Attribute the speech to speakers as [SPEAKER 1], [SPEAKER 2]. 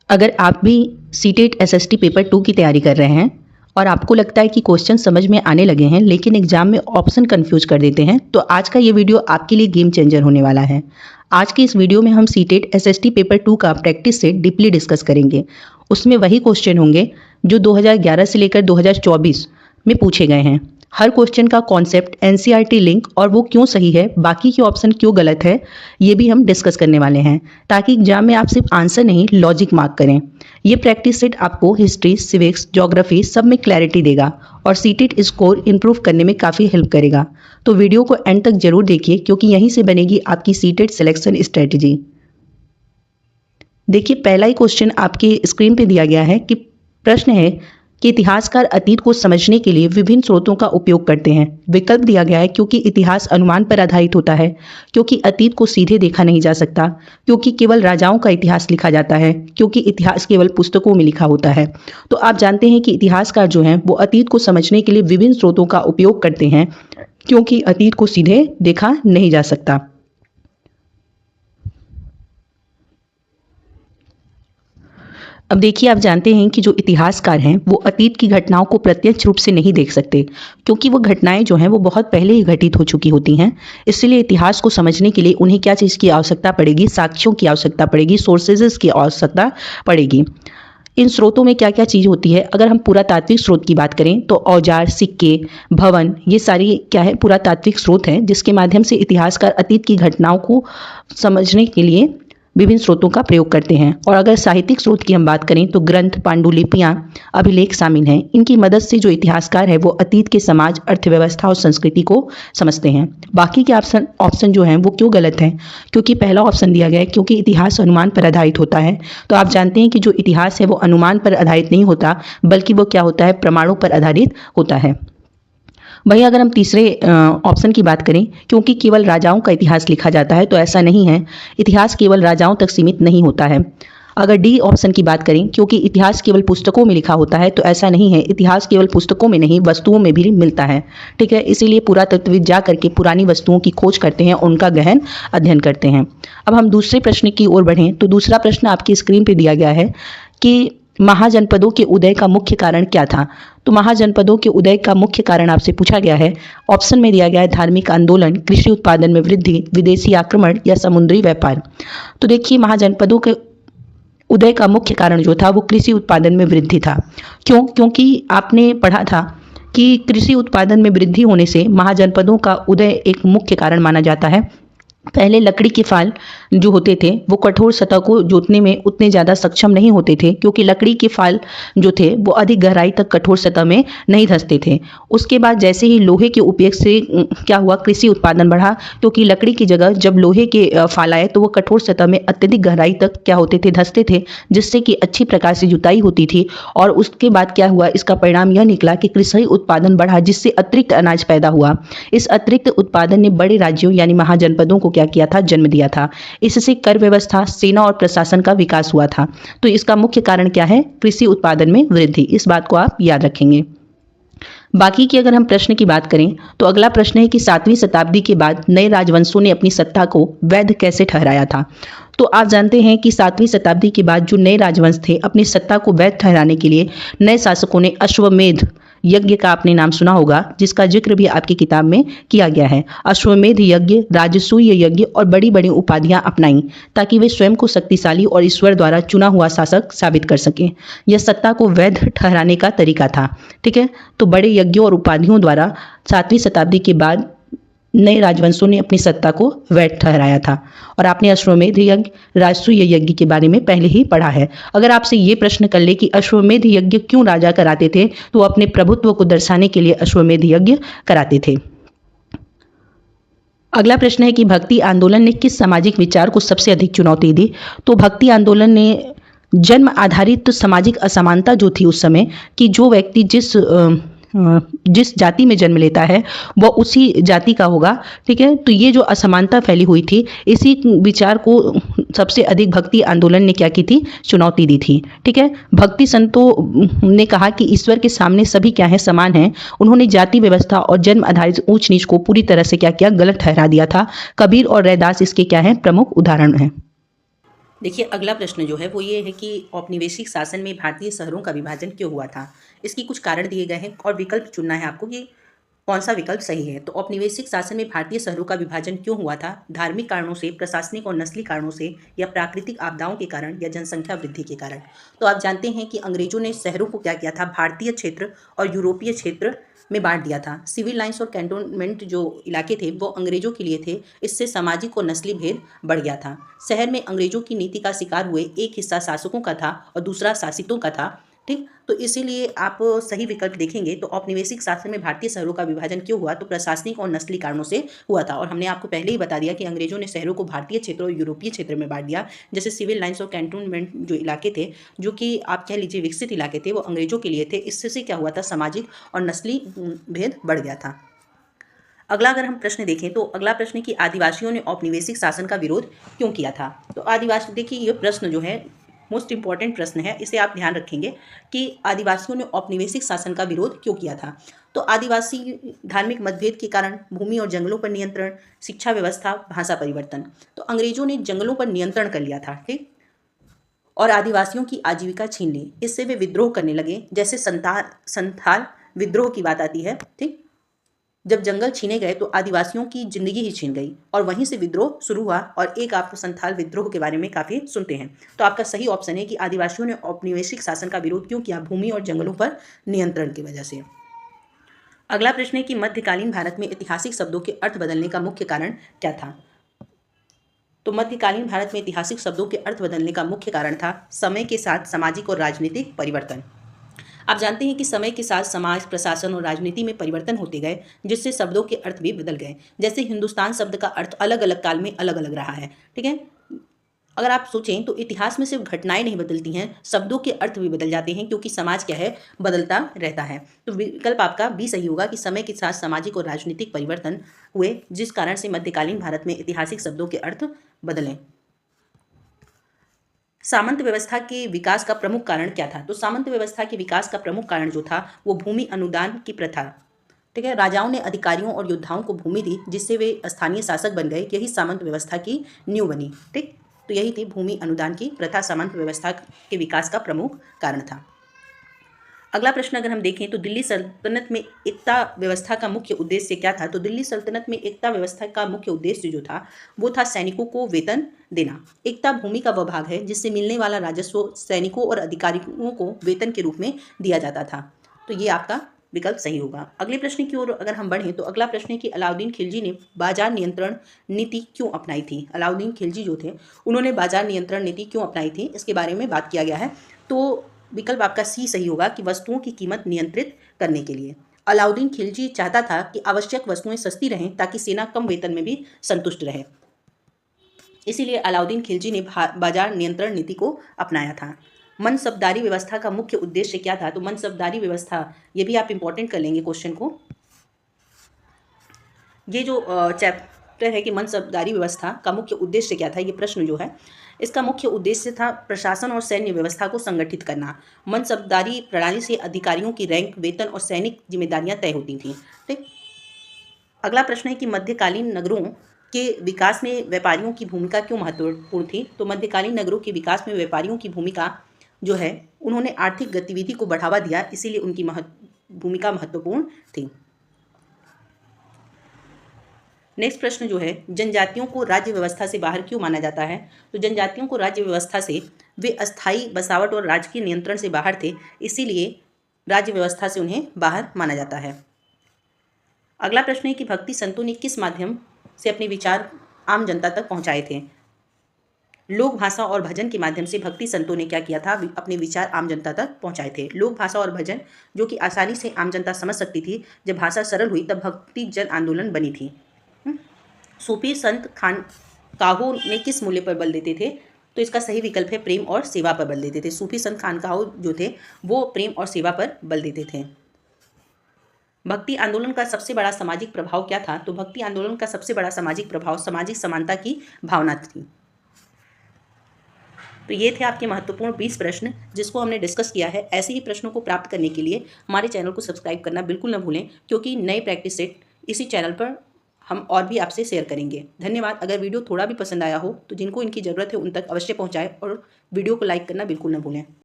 [SPEAKER 1] अगर आप भी सीटेट एसएसटी पेपर 2 की तैयारी कर रहे हैं और आपको लगता है कि क्वेश्चन समझ में आने लगे हैं लेकिन एग्जाम में ऑप्शन कंफ्यूज कर देते हैं, तो आज का ये वीडियो आपके लिए गेम चेंजर होने वाला है। आज की इस वीडियो में हम सीटेट एसएसटी पेपर 2 का प्रैक्टिस सेट डीपली डिस्कस करेंगे। उसमें वही क्वेश्चन होंगे जो 2011 से लेकर 2024 में पूछे गए हैं। हर क्वेश्चन का कॉन्सेप्ट, एनसीईआरटी लिंक और वो क्यों सही है, बाकी के ऑप्शन क्यों गलत है, ये भी हम डिस्कस करने वाले हैं, ताकि एग्जाम में आप सिर्फ आंसर नहीं लॉजिक मार्क करें। ये प्रैक्टिस सेट आपको हिस्ट्री, सिविक्स, ज्योग्राफी सब में क्लैरिटी देगा और सीटेट स्कोर इंप्रूव करने में काफ़ी हेल्प करेगा। तो वीडियो को एंड तक जरूर देखिए, क्योंकि यहीं से बनेगी आपकी सीटेट सिलेक्शन स्ट्रेटजी। देखिए, पहला ही क्वेश्चन आपके स्क्रीन पे दिया गया है कि प्रश्न है कि इतिहासकार अतीत को समझने के लिए विभिन्न स्रोतों का उपयोग करते हैं। विकल्प दिया गया है क्योंकि इतिहास अनुमान पर आधारित होता है, क्योंकि अतीत को सीधे देखा नहीं जा सकता, क्योंकि केवल राजाओं का इतिहास लिखा जाता है, क्योंकि इतिहास केवल पुस्तकों में लिखा होता है। तो आप जानते हैं कि इतिहासकार जो हैं वो अतीत को समझने के लिए विभिन्न स्रोतों का उपयोग करते हैं, क्योंकि अतीत को सीधे देखा नहीं जा सकता। अब देखिए, आप जानते हैं कि जो इतिहासकार हैं वो अतीत की घटनाओं को प्रत्यक्ष रूप से नहीं देख सकते, क्योंकि वो घटनाएं जो हैं वो बहुत पहले ही घटित हो चुकी होती हैं। इसलिए इतिहास को समझने के लिए उन्हें क्या चीज़ की आवश्यकता पड़ेगी? साक्ष्यों की आवश्यकता पड़ेगी, सोर्सेज की आवश्यकता पड़ेगी। इन स्रोतों में क्या क्या चीज़ होती है? अगर हम पुरातात्विक स्रोत की बात करें तो औजार, सिक्के, भवन, ये सारी क्या है? पुरातात्विक स्रोत हैं, जिसके माध्यम से इतिहासकार अतीत की घटनाओं को समझने के लिए विभिन्न स्रोतों का प्रयोग करते हैं। और अगर साहित्यिक स्रोत की हम बात करें तो ग्रंथ, पांडुलिपियां, अभिलेख शामिल हैं। इनकी मदद से जो इतिहासकार है वो अतीत के समाज, अर्थव्यवस्था और संस्कृति को समझते हैं। बाकी के ऑप्शन जो हैं वो क्यों गलत हैं? क्योंकि पहला ऑप्शन दिया गया है क्योंकि इतिहास अनुमान पर आधारित होता है। तो आप जानते हैं कि जो इतिहास है वो अनुमान पर आधारित नहीं होता, बल्कि वो क्या होता है? प्रमाणों पर आधारित होता है। वहीं अगर हम तीसरे ऑप्शन की बात करें, क्योंकि केवल राजाओं का इतिहास लिखा जाता है, तो ऐसा नहीं है। इतिहास केवल राजाओं तक सीमित नहीं होता है। अगर डी ऑप्शन की बात करें, क्योंकि इतिहास केवल पुस्तकों में लिखा होता है, तो ऐसा नहीं है। इतिहास केवल पुस्तकों में नहीं, वस्तुओं में भी मिलता है। ठीक है, इसीलिए पुरातत्वविद जा करके पुरानी वस्तुओं की खोज करते हैं, उनका गहन अध्ययन करते हैं। अब हम दूसरे प्रश्न की ओर बढ़ें तो दूसरा प्रश्न आपकी स्क्रीन पर दिया गया है कि महाजनपदों के उदय का मुख्य कारण क्या था? तो महाजनपदों के उदय का मुख्य कारण आपसे पूछा गया है। ऑप्शन में दिया गया है धार्मिक आंदोलन, कृषि उत्पादन में वृद्धि, विदेशी आक्रमण या समुद्री व्यापार। तो देखिए, महाजनपदों के उदय का मुख्य कारण जो था वो कृषि उत्पादन में वृद्धि था। क्यों? क्योंकि आपने पढ़ा था कि कृषि उत्पादन में वृद्धि होने से महाजनपदों का उदय एक मुख्य कारण माना जाता है। पहले लकड़ी के फाल जो होते थे वो कठोर सतह को जोतने में उतने ज़्यादा सक्षम नहीं होते थे, क्योंकि लकड़ी के फाल जो थे वो अधिक गहराई तक कठोर सतह में नहीं धंसते थे। उसके बाद जैसे ही लोहे के उपयोग से क्या हुआ? कृषि उत्पादन बढ़ा, क्योंकि लकड़ी की जगह जब लोहे के फाल आए तो वो कठोर सतह में अत्यधिक गहराई तक क्या होते थे? धंसते थे, जिससे कि अच्छी प्रकार से जुताई होती थी। और उसके बाद क्या हुआ? इसका परिणाम यह निकला कि कृषि उत्पादन बढ़ा, जिससे अतिरिक्त अनाज पैदा हुआ। इस अतिरिक्त उत्पादन ने बड़े राज्यों यानी महाजनपदों को क्या किया था? जन्म दिया था। इससे कर व्यवस्था, सेना और प्रशासन का विकास हुआ था। तो इसका मुख्य कारण क्या है? कृषि उत्पादन में वृद्धि। इस बात को आप याद रखेंगे। बाकी की अगर हम प्रश्न की बात करें तो अगला प्रश्न है कि 7वीं शताब्दी के बाद नए राजवंशों ने अपनी सत्ता को वैध कैसे ठहराया था? तो आप जानते हैं कि 7वीं शताब्दी के बाद जो नए राजवंश थे, अपनी सत्ता को वैध ठहराने के लिए नए शासकों ने अश्वमेध यज्ञ का आपने नाम सुना होगा, जिसका जिक्र भी आपकी किताब में किया गया है। अश्वमेध यज्ञ, राजसूय यज्ञ और बड़ी बड़ी उपाधियां अपनाई, ताकि वे स्वयं को शक्तिशाली और ईश्वर द्वारा चुना हुआ शासक साबित कर सकें। यह सत्ता को वैध ठहराने का तरीका था। ठीक है, तो बड़े यज्ञों और उपाधियों द्वारा 7वीं शताब्दी के बाद नए राजवंशों ने अपनी सत्ता को वैध ठहराया था। और आपने अश्वमेध यज्ञ, राजसूय यज्ञ के बारे में पहले ही पढ़ा है। अगर आपसे ये प्रश्न कर ले कि अश्वमेध यज्ञ क्यों राजा कराते थे, तो अपने प्रभुत्व को दर्शाने के लिए अश्वमेध यज्ञ कराते थे। अगला प्रश्न है कि भक्ति आंदोलन ने किस सामाजिक विचार को सबसे अधिक चुनौती दी? तो भक्ति आंदोलन ने जन्म आधारित सामाजिक असमानता जो थी उस समय, कि जो व्यक्ति जिस जाति में जन्म लेता है वह उसी जाति का होगा। ठीक है, तो ये जो असमानता फैली हुई थी, इसी विचार को सबसे अधिक भक्ति आंदोलन ने क्या की थी? चुनौती दी थी। ठीक है, भक्ति संतों ने कहा कि ईश्वर के सामने सभी क्या है? समान हैं। उन्होंने जाति व्यवस्था और जन्म आधारित ऊंच नीच को पूरी तरह से क्या किया? गलत ठहरा दिया था। कबीर और रैदास इसके क्या है? प्रमुख उदाहरण हैं। देखिए अगला प्रश्न जो है वो ये है कि औपनिवेशिक शासन में भारतीय शहरों का विभाजन क्यों हुआ था। इसकी कुछ कारण दिए गए हैं और विकल्प चुनना है आपको कि कौन सा विकल्प सही है। तो औपनिवेशिक शासन में भारतीय शहरों का विभाजन क्यों हुआ था? धार्मिक कारणों से, प्रशासनिक और नस्ली कारणों से, या प्राकृतिक आपदाओं के कारण, या जनसंख्या वृद्धि के कारण। तो आप जानते हैं कि अंग्रेजों ने शहरों को क्या किया था, भारतीय क्षेत्र और यूरोपीय क्षेत्र में बांट दिया था। सिविल लाइन्स और कैंटोनमेंट जो इलाके थे वो अंग्रेजों के लिए थे। इससे सामाजिक और नस्ली भेद बढ़ गया था। शहर में अंग्रेजों की नीति का शिकार हुए एक हिस्सा शासकों का था और दूसरा शासितों का था। ठीक, तो इसीलिए आप सही विकल्प देखेंगे तो औपनिवेशिक शासन में भारतीय शहरों का विभाजन क्यों हुआ, तो प्रशासनिक और नस्ली कारणों से हुआ था। और हमने आपको पहले ही बता दिया कि अंग्रेजों ने शहरों को भारतीय क्षेत्र और यूरोपीय क्षेत्र में बांट दिया। जैसे सिविल लाइन्स और कैंटोनमेंट जो इलाके थे, जो कि आप कह लीजिए विकसित इलाके थे, वो अंग्रेजों के लिए थे। इससे क्या हुआ था, सामाजिक और नस्ली भेद बढ़ गया था। अगला अगर हम प्रश्न देखें तो अगला प्रश्न कि आदिवासियों ने औपनिवेशिक शासन का विरोध क्यों किया था। तो आदिवासी, देखिए ये प्रश्न जो है मोस्ट इंपॉर्टेंट प्रश्न है, इसे आप ध्यान रखेंगे कि आदिवासियों ने औपनिवेशिक शासन का विरोध क्यों किया था। तो आदिवासी धार्मिक मतभेद के कारण, भूमि और जंगलों पर नियंत्रण, शिक्षा व्यवस्था, भाषा परिवर्तन। तो अंग्रेजों ने जंगलों पर नियंत्रण कर लिया था, ठीक, और आदिवासियों की आजीविका छीन ली। इससे वे विद्रोह करने लगे। जैसे संथाल विद्रोह की बात आती है, ठीक, जब जंगल छीने गए तो आदिवासियों की जिंदगी ही छीन गई और वहीं से विद्रोह शुरू हुआ। और एक आप संथाल विद्रोह के बारे में काफ़ी सुनते हैं। तो आपका सही ऑप्शन है कि आदिवासियों ने औपनिवेशिक शासन का विरोध क्यों किया, भूमि और जंगलों पर नियंत्रण की वजह से। अगला प्रश्न है कि मध्यकालीन भारत में ऐतिहासिक शब्दों के अर्थ बदलने का मुख्य कारण क्या था। तो मध्यकालीन भारत में ऐतिहासिक शब्दों के अर्थ बदलने का मुख्य कारण था समय के साथ सामाजिक और राजनीतिक परिवर्तन। आप जानते हैं कि समय के साथ समाज, प्रशासन और राजनीति में परिवर्तन होते गए, जिससे शब्दों के अर्थ भी बदल गए। जैसे हिंदुस्तान शब्द का अर्थ अलग अलग काल में अलग अलग रहा है, ठीक है। अगर आप सोचें तो इतिहास में सिर्फ घटनाएं नहीं बदलती हैं, शब्दों के अर्थ भी बदल जाते हैं, क्योंकि समाज क्या है, बदलता रहता है। तो विकल्प आपका बी सही होगा कि समय के साथ सामाजिक और राजनीतिक परिवर्तन हुए, जिस कारण से मध्यकालीन भारत में ऐतिहासिक शब्दों के अर्थ बदले। सामंत व्यवस्था के विकास का प्रमुख कारण क्या था। तो सामंत व्यवस्था के विकास का प्रमुख कारण जो था वो भूमि अनुदान की प्रथा, ठीक है। राजाओं ने अधिकारियों और योद्धाओं को भूमि दी, जिससे वे स्थानीय शासक बन गए। यही सामंत व्यवस्था की नींव बनी, ठीक। तो यही थी भूमि अनुदान की प्रथा, सामंत व्यवस्था के विकास का प्रमुख कारण था। अगला प्रश्न अगर हम देखें तो दिल्ली सल्तनत में एकता व्यवस्था का मुख्य उद्देश्य क्या था। तो दिल्ली सल्तनत में एकता व्यवस्था का मुख्य उद्देश्य जो था वो था सैनिकों को वेतन देना। एकता भूमि का वह भाग है जिससे मिलने वाला राजस्व सैनिकों और अधिकारियों को वेतन के रूप में दिया जाता था। तो ये आपका विकल्प सही होगा। अगले प्रश्न की ओर अगर हम बढ़ें तो अगला प्रश्न है कि अलाउद्दीन खिलजी ने बाजार नियंत्रण नीति क्यों अपनाई थी। अलाउद्दीन खिलजी जो थे उन्होंने बाजार नियंत्रण नीति क्यों अपनाई थी, इसके बारे में बात किया गया है। तो विकल्प आपका सी सही होगा कि वस्तुओं की कीमत नियंत्रित करने के लिए। अलाउद्दीन खिलजी चाहता था कि आवश्यक वस्तुएं सस्ती रहें ताकि सेना कम वेतन में भी संतुष्ट रहे। इसीलिए अलाउद्दीन खिलजी ने बाजार नियंत्रण नीति को अपनाया था। मनसबदारी व्यवस्था का मुख्य उद्देश्य क्या था। तो मनसबदारी व्यवस्था, ये भी आप इंपॉर्टेंट कर लेंगे क्वेश्चन को। ये जो चैप्टर है कि मनसबदारी व्यवस्था का मुख्य उद्देश्य क्या था, ये प्रश्न जो है इसका मुख्य उद्देश्य था प्रशासन और सैन्य व्यवस्था को संगठित करना। मनसबदारी प्रणाली से अधिकारियों की रैंक, वेतन और सैनिक जिम्मेदारियां तय होती थीं, ठीक। अगला प्रश्न है कि मध्यकालीन नगरों के विकास में व्यापारियों की भूमिका क्यों महत्वपूर्ण थी। तो मध्यकालीन नगरों के विकास में व्यापारियों की भूमिका जो है, उन्होंने आर्थिक गतिविधि को बढ़ावा दिया, इसीलिए उनकी भूमिका महत्वपूर्ण थी। नेक्स्ट प्रश्न जो है, जनजातियों को राज्य व्यवस्था से बाहर क्यों माना जाता है। तो जनजातियों को राज्य व्यवस्था से, वे अस्थायी बसावट और राजकीय नियंत्रण से बाहर थे, इसीलिए राज्य व्यवस्था से उन्हें बाहर माना जाता है। अगला प्रश्न है कि भक्ति संतों ने किस माध्यम से अपने विचार आम जनता तक पहुंचाए थे। लोक भाषा और भजन के माध्यम से भक्ति संतों ने क्या किया था, अपने विचार आम जनता तक पहुंचाए थे। लोक भाषा और भजन जो कि आसानी से आम जनता समझ सकती थी। जब भाषा सरल हुई तब भक्ति जन आंदोलन बनी थी। सूफी संत खानकाहों में किस मूल्य पर बल देते थे। तो इसका सही विकल्प है प्रेम और सेवा पर बल देते थे। सूफी संत खानकाहों जो थे वो प्रेम और सेवा पर बल देते थे। भक्ति आंदोलन का सबसे बड़ा सामाजिक प्रभाव क्या था। तो भक्ति आंदोलन का सबसे बड़ा सामाजिक प्रभाव सामाजिक समानता की भावना थी। तो ये थे आपके महत्वपूर्ण 20 प्रश्न जिसको हमने डिस्कस किया है। ऐसे ही प्रश्नों को प्राप्त करने के लिए हमारे चैनल को सब्सक्राइब करना बिल्कुल न भूलें, क्योंकि नए प्रैक्टिस सेट इसी चैनल पर हम और भी आपसे शेयर करेंगे। धन्यवाद। अगर वीडियो थोड़ा भी पसंद आया हो तो जिनको इनकी ज़रूरत है उन तक अवश्य पहुँचाएँ और वीडियो को लाइक करना बिल्कुल न भूलें।